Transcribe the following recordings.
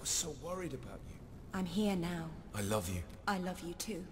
was so worried about you. I'm here now. I love you. I love you too.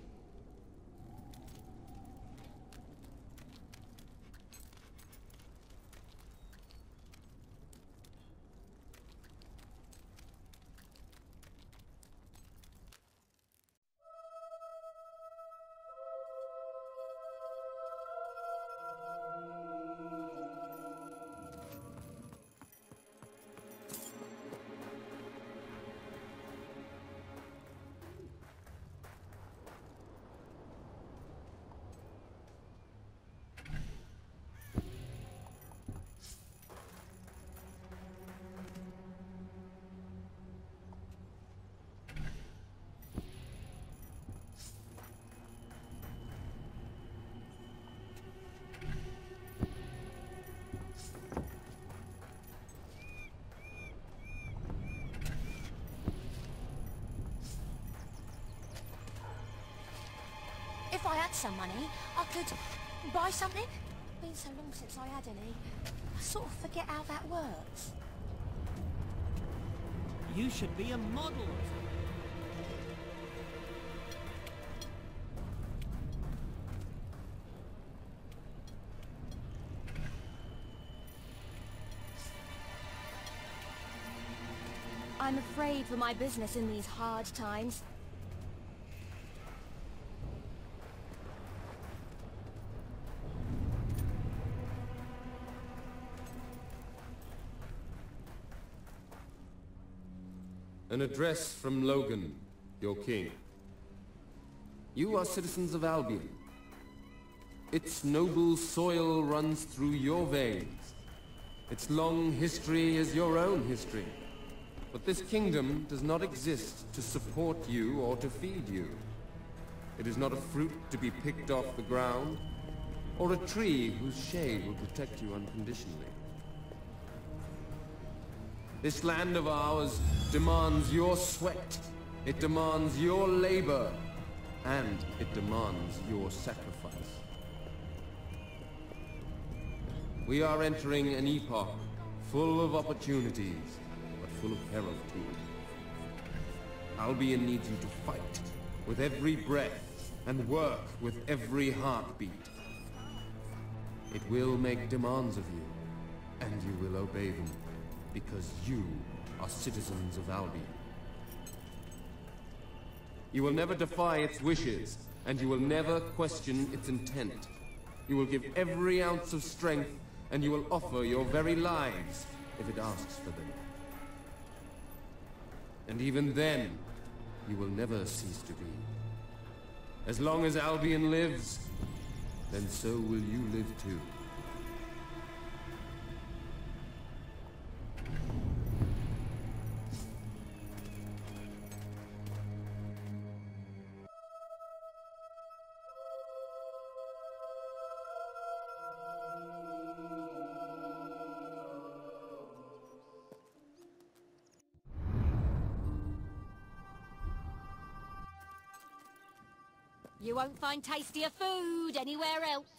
If I had some money, I could buy something. Been so long since I had any. I sort of forget how that works. You should be a model. I'm afraid for my business in these hard times. An address from Logan, your king. You are citizens of Albion. Its noble soil runs through your veins. Its long history is your own history. But this kingdom does not exist to support you or to feed you. It is not a fruit to be picked off the ground, or a tree whose shade will protect you unconditionally. This land of ours demands your sweat, it demands your labor, and it demands your sacrifice. We are entering an epoch full of opportunities, but full of peril too. Albion needs you to fight with every breath and work with every heartbeat. It will make demands of you, and you will obey them. Because you are citizens of Albion. You will never defy its wishes, and you will never question its intent. You will give every ounce of strength, and you will offer your very lives if it asks for them. And even then, you will never cease to be. As long as Albion lives, then so will you live too. You won't find tastier food anywhere else.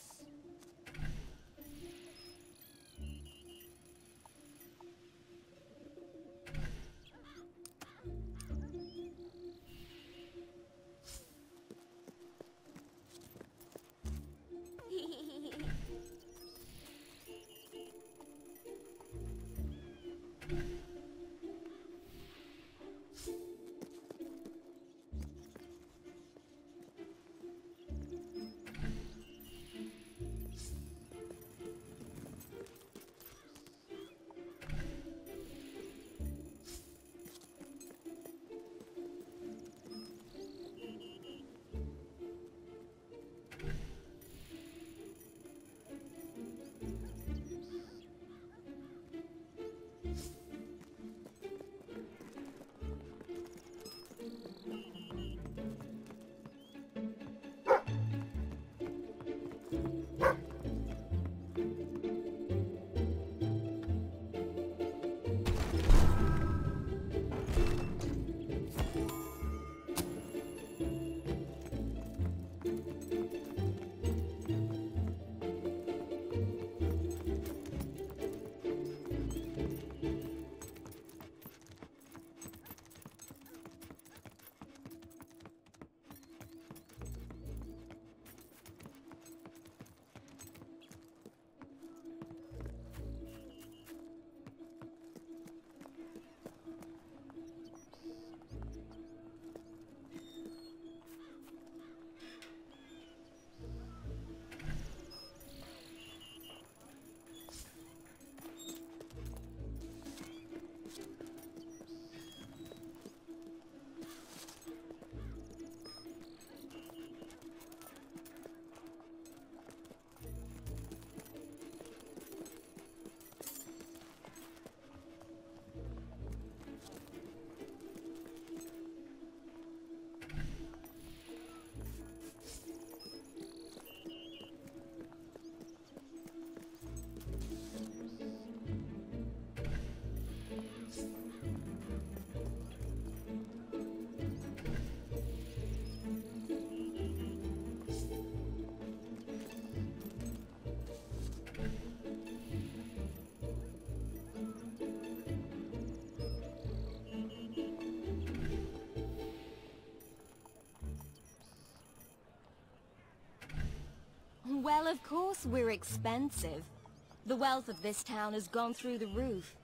Well, of course we're expensive. The wealth of this town has gone through the roof.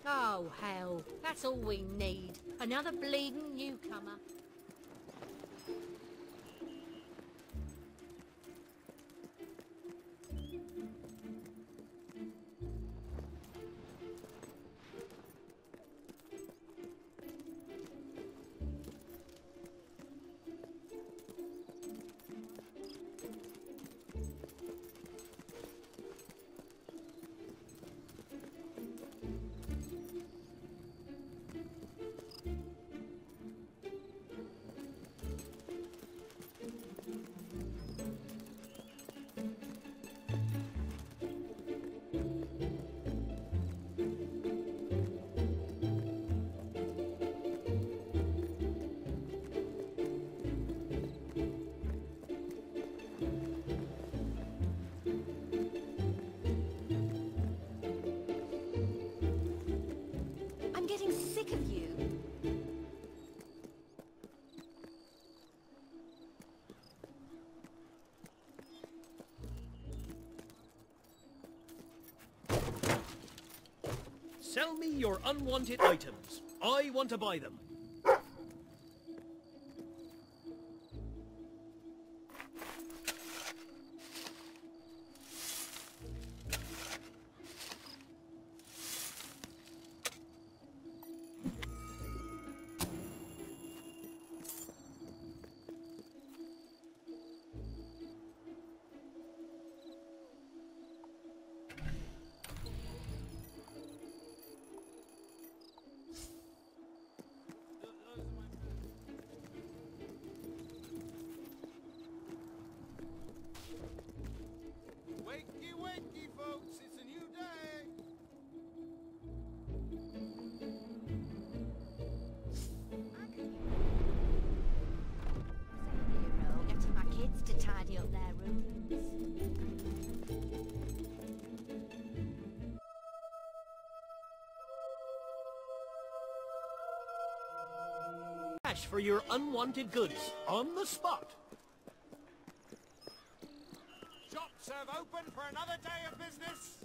Oh, hell. That's all we need. Another bleeding newcomer. I'm getting sick of you. Sell me your unwanted items. I want to buy them. Wakey, wakey, folks, it's a new day! Hero, getting my kids to tidy up their rooms. Cash for your unwanted goods. On the spot. Shops serve open for another day of business!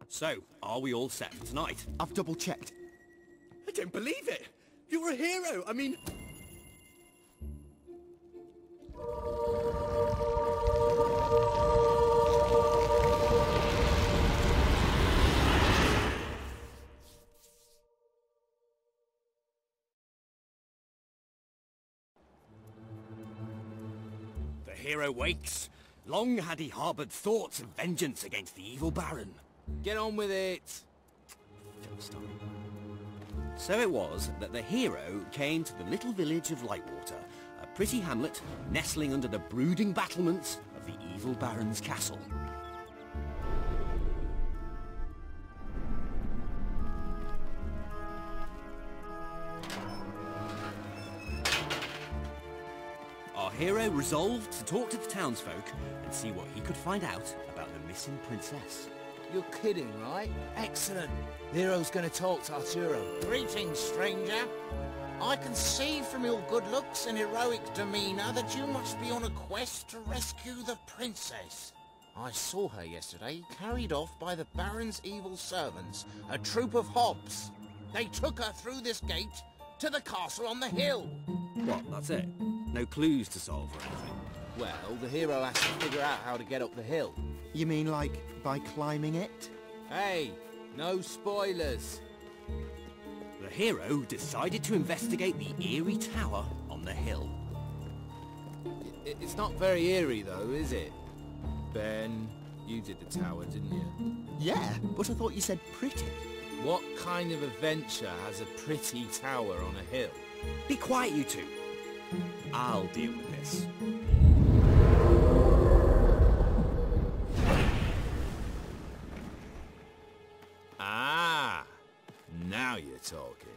So, are we all set for tonight? I've double-checked. I don't believe it! You're a hero! I mean... The hero wakes. Long had he harboured thoughts of vengeance against the evil Baron. Get on with it! Philistine. So it was that the hero came to the little village of Lightwater, a pretty hamlet nestling under the brooding battlements of the evil Baron's castle. Our hero resolved to talk to the townsfolk and see what he could find out about the missing princess. You're kidding, right? Excellent. The hero's gonna talk to Arturo. Greetings, stranger. I can see from your good looks and heroic demeanor that you must be on a quest to rescue the princess. I saw her yesterday, carried off by the Baron's evil servants, a troop of hobs. They took her through this gate to the castle on the hill. What, that's it? No clues to solve or anything? Well, the hero has to figure out how to get up the hill. You mean like by climbing it? Hey, no spoilers. The hero decided to investigate the eerie tower on the hill. It's not very eerie though, is it? Ben, you did the tower, didn't you? Yeah, but I thought you said pretty. What kind of adventure has a pretty tower on a hill? Be quiet, you two. I'll deal with this. Ah, now you're talking.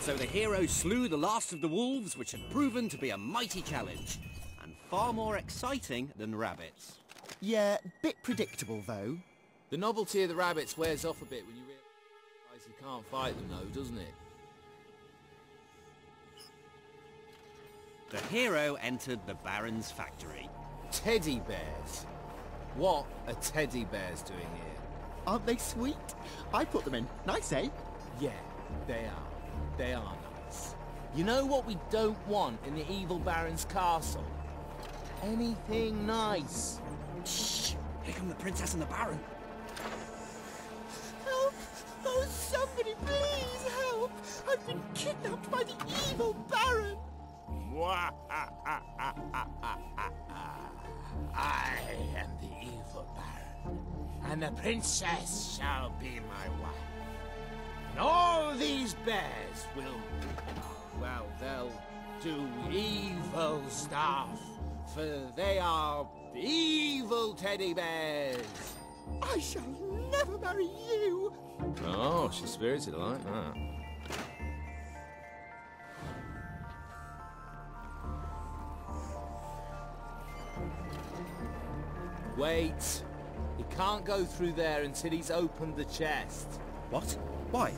So the hero slew the last of the wolves, which had proven to be a mighty challenge, and far more exciting than rabbits. Yeah, bit predictable though. The novelty of the rabbits wears off a bit when you realise you can't fight them though, doesn't it? The hero entered the Baron's factory. Teddy bears? What are teddy bears doing here? Aren't they sweet? I put them in. Nice, eh? Yeah, they are. They are nice. You know what we don't want in the evil Baron's castle? Anything nice. Shh! Here come the princess and the Baron. Help! Oh, somebody please help! I've been kidnapped by the evil Baron! I am the evil Baron, and the princess shall be my wife. And all these bears will, Well, they'll do evil stuff, for they are evil teddy bears. I shall never marry you! Oh, she's spirited like that. Wait. He can't go through there until he's opened the chest. What? Why?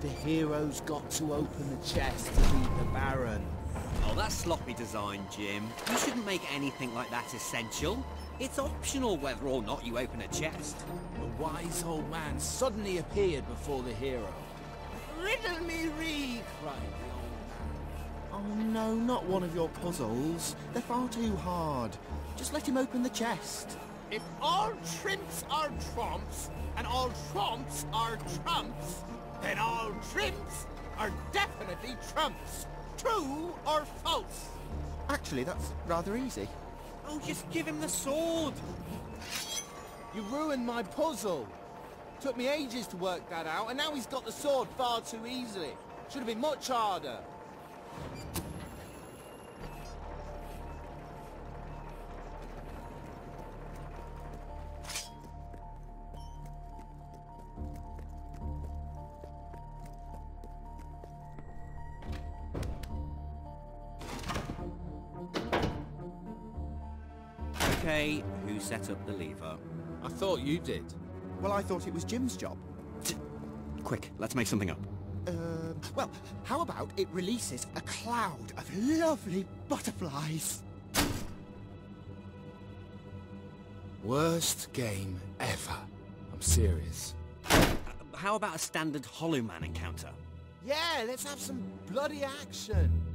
The hero's got to open the chest to beat the Baron. Oh, that's sloppy design, Jim. You shouldn't make anything like that essential. It's optional whether or not you open a chest. A wise old man suddenly appeared before the hero. riddle me, Ree, cried the old man. Oh no, not one of your puzzles. They're far too hard. Just let him open the chest. If all trimps are trumps, and all trumps are trumps, then all trimps are definitely trumps. True or false? Actually, that's rather easy. Oh, just give him the sword! You ruined my puzzle! Took me ages to work that out, and now he's got the sword far too easily. Should have been much harder. Okay, who set up the lever? I thought you did. Well, I thought it was Jim's job. Quick, let's make something up. Well, how about it releases a cloud of lovely butterflies? Worst game ever. I'm serious. How about a standard Hollow Man encounter? Yeah, let's have some bloody action.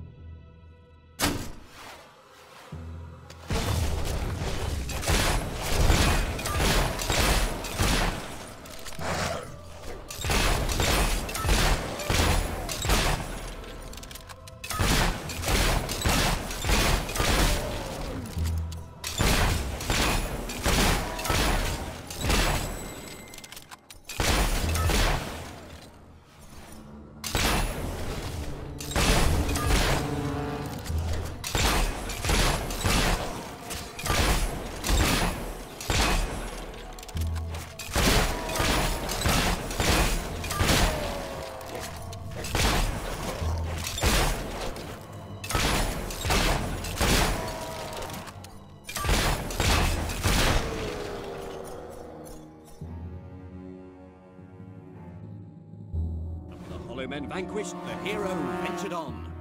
Hollow Men vanquished, the hero ventured on.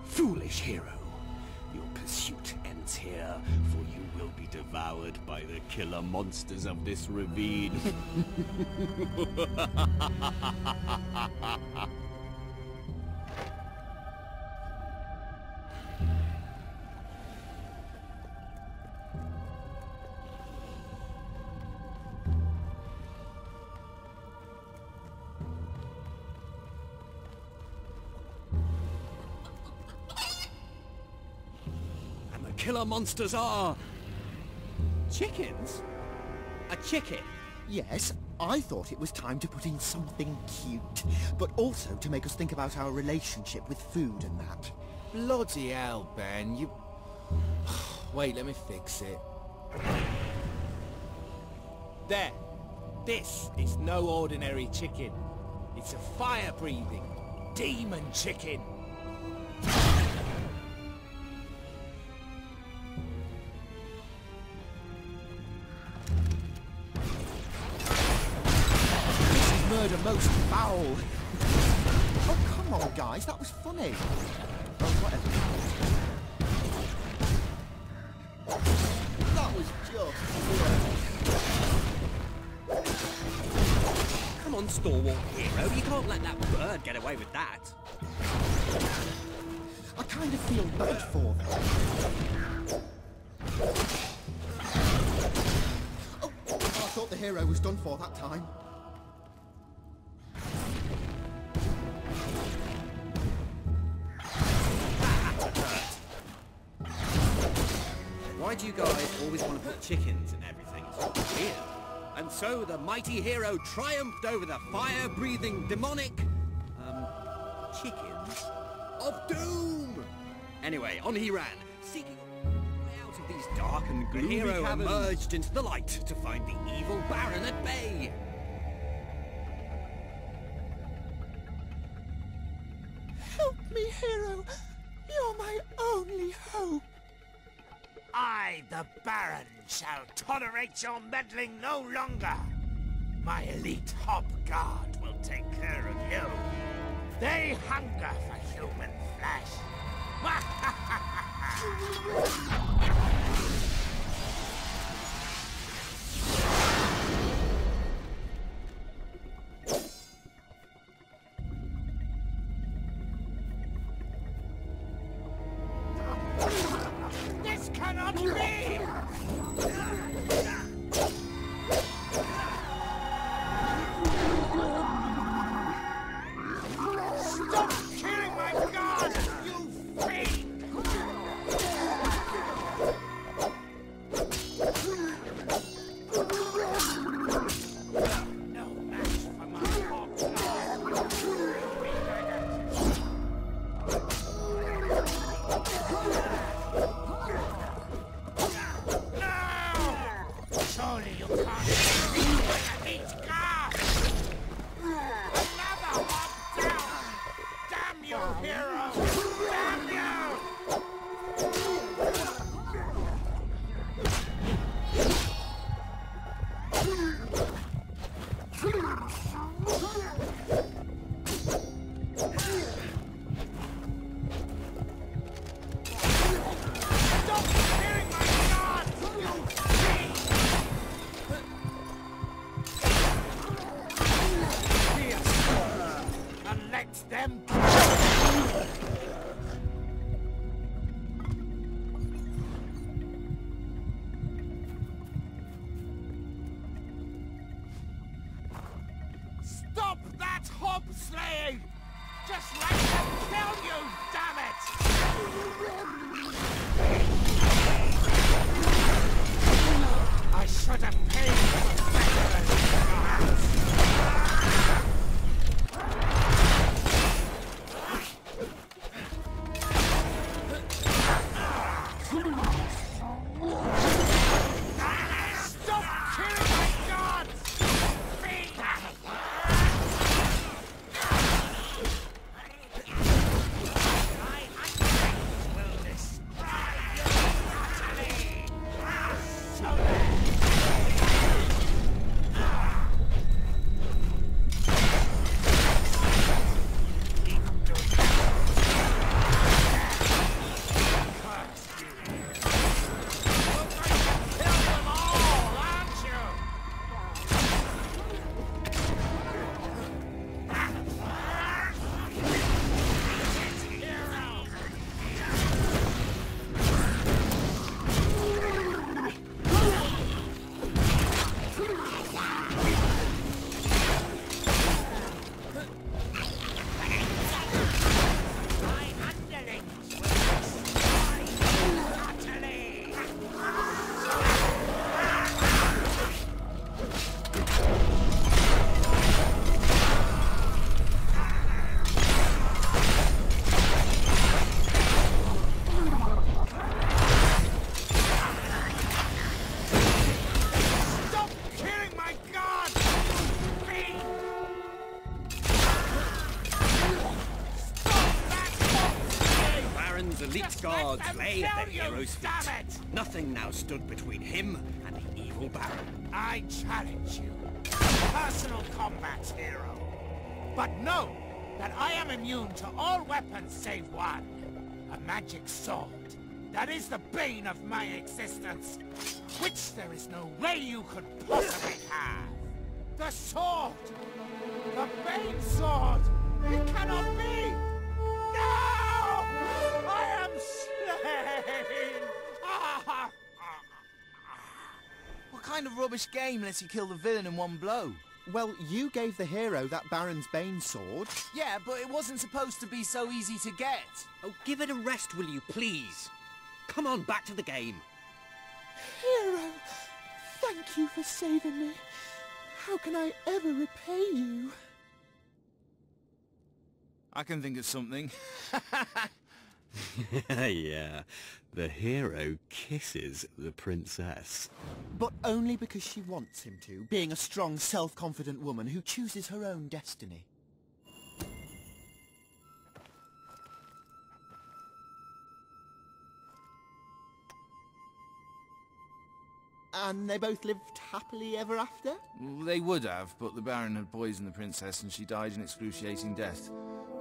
Foolish hero, your pursuit ends here, for you will be devoured by the killer monsters of this ravine. Killer monsters are... chickens? A chicken? Yes, I thought it was time to put in something cute, but also to make us think about our relationship with food and that. Bloody hell, Ben, you... Wait, let me fix it. There. This is no ordinary chicken. It's a fire-breathing demon chicken. Murder most foul. Oh, come on, guys, that was funny. Oh, whatever. That was just... Come on, stalwart hero, you can't let that bird get away with that. I kind of feel bad for them. Oh, I thought the hero was done for that time. Why do you guys always want to put chickens in everything? It's weird. And so the mighty hero triumphed over the fire-breathing demonic... chickens of doom! Anyway, on he ran, seeking a way out of these dark and gloomy caverns. The hero emerged into the light to find the evil Baron at bay. Help me, hero! You're my only hope! I, the Baron, shall tolerate your meddling no longer. My elite hob guard will take care of you. They hunger for human flesh. Not me! Stop killing my god, you fiend! No match for my hawk. Surely you can't eat God! Another hop down! Damn you, hero! Damn you! Stop killing my God! You fiend! And let them stop that hob slaying! Just let them kill you, damn it! I should have paid for better. Stop killing my gods! Fiend! My underlings will destroy you utterly! So then. Elite guards lay at their hero's feet. Nothing now stood between him and the evil Baron. I challenge you. Personal combat, hero. But know that I am immune to all weapons save one. A magic sword. That is the bane of my existence. Which there is no way you could possibly have. The sword! The bane sword! It cannot be! No! I am slain! What kind of rubbish game lets you kill the villain in one blow? Well, you gave the hero that Baron's Bane sword. Yeah, but it wasn't supposed to be so easy to get. Oh, give it a rest, will you, please? Come on, back to the game. Hero, thank you for saving me. How can I ever repay you? I can think of something. Yeah, the hero kisses the princess. But only because she wants him to, being a strong, self-confident woman who chooses her own destiny. And they both lived happily ever after? They would have, but the Baron had poisoned the princess and she died an excruciating death.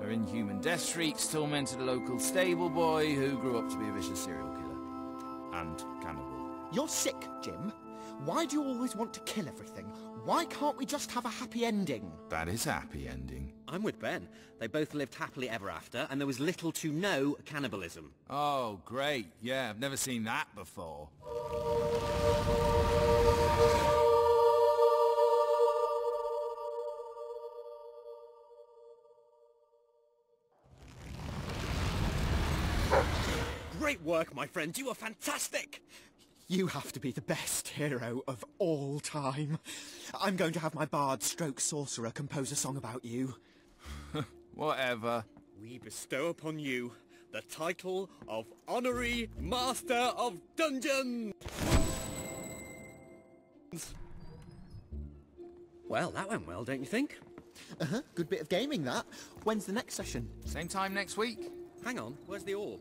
Her inhuman death shrieks tormented a local stable boy who grew up to be a vicious serial killer. And cannibal. You're sick, Jim. Why do you always want to kill everything? Why can't we just have a happy ending? That is a happy ending. I'm with Ben. They both lived happily ever after, and there was little to no cannibalism. Oh, great. Yeah, I've never seen that before. Great work, my friend. You were fantastic. You have to be the best hero of all time. I'm going to have my bard stroke sorcerer compose a song about you. Whatever. We bestow upon you the title of Honorary Master of Dungeons. Well, that went well, don't you think? Uh-huh, good bit of gaming, that. When's the next session? Same time next week. Hang on, where's the ore?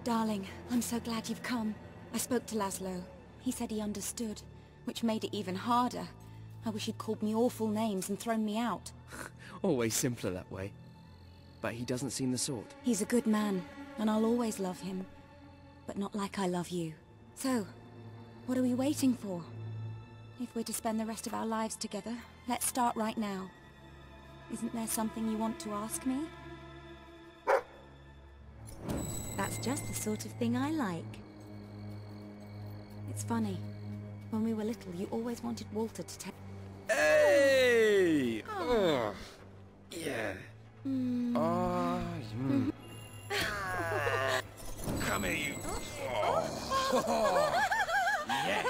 Darling, I'm so glad you've come. I spoke to Laszlo. He said he understood, which made it even harder. I wish he'd called me awful names and thrown me out. Always simpler that way. But he doesn't seem the sort. He's a good man, and I'll always love him. But not like I love you. So, what are we waiting for? If we're to spend the rest of our lives together, let's start right now. Isn't there something you want to ask me? That's just the sort of thing I like. It's funny. When we were little, you always wanted Walter to take... Hey! Oh. Yeah. Oh, Come here, you. Oh. Yes.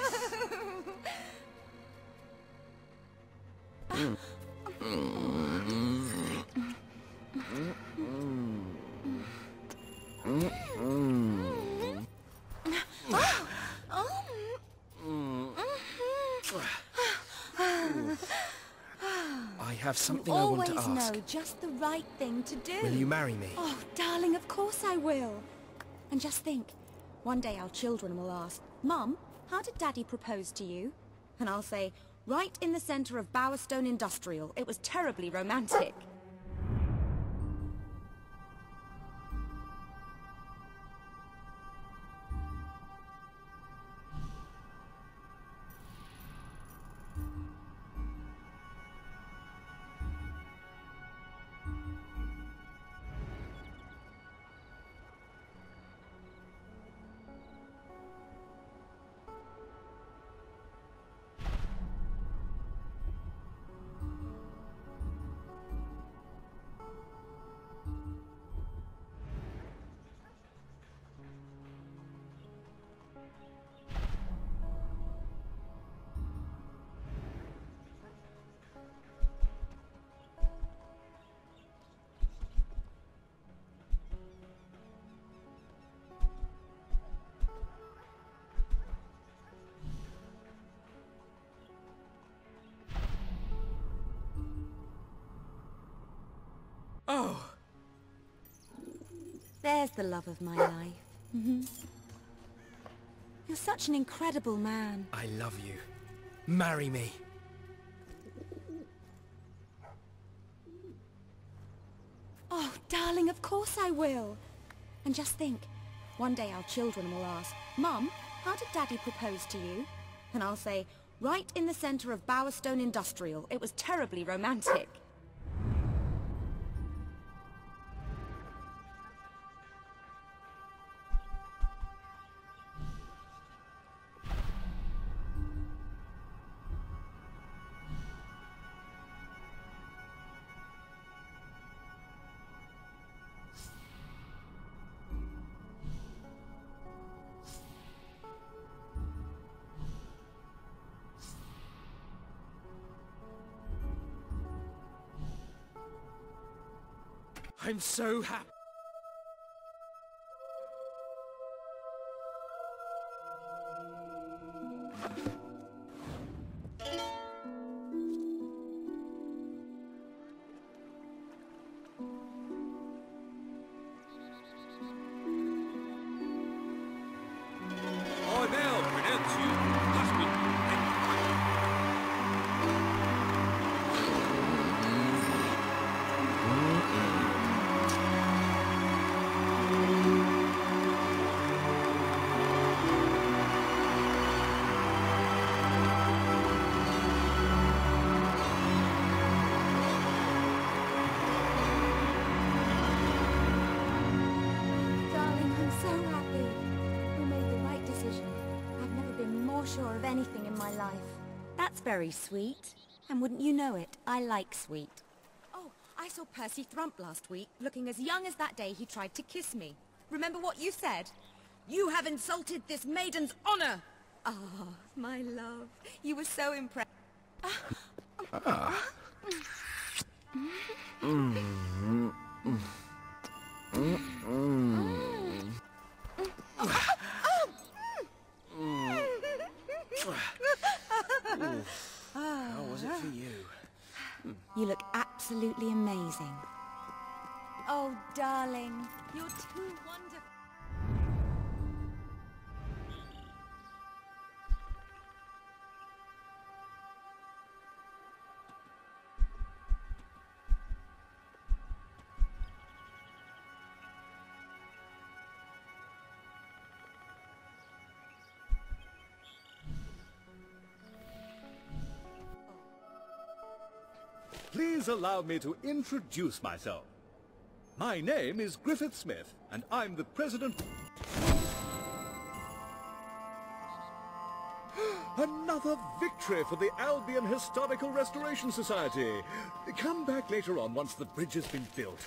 I have something I want to ask. Always know just the right thing to do. Will you marry me? Oh, darling, of course I will. And just think, one day our children will ask, Mum, how did Daddy propose to you? And I'll say, right in the center of Bowerstone Industrial. It was terribly romantic. Oh! There's the love of my life. You're such an incredible man. I love you. Marry me. Oh, darling, of course I will. And just think, one day our children will ask, Mum, how did Daddy propose to you? And I'll say, right in the center of Bowerstone Industrial. It was terribly romantic. I'm so happy. I now pronounce you husband and Darling, I'm so happy. We made the right decision. I've never been more sure of anything in my life. That's very sweet. And wouldn't you know it, I like sweet. Oh, I saw Percy Thrump last week, looking as young as that day he tried to kiss me. Remember what you said? You have insulted this maiden's honor! Ah, my love. You were so impressed. how was it for you? You look absolutely amazing. Oh, darling, you're too wonderful. Please allow me to introduce myself. My name is Griffith Smith, and I'm the president... Another victory for the Albion Historical Restoration Society. Come back later on once the bridge has been built.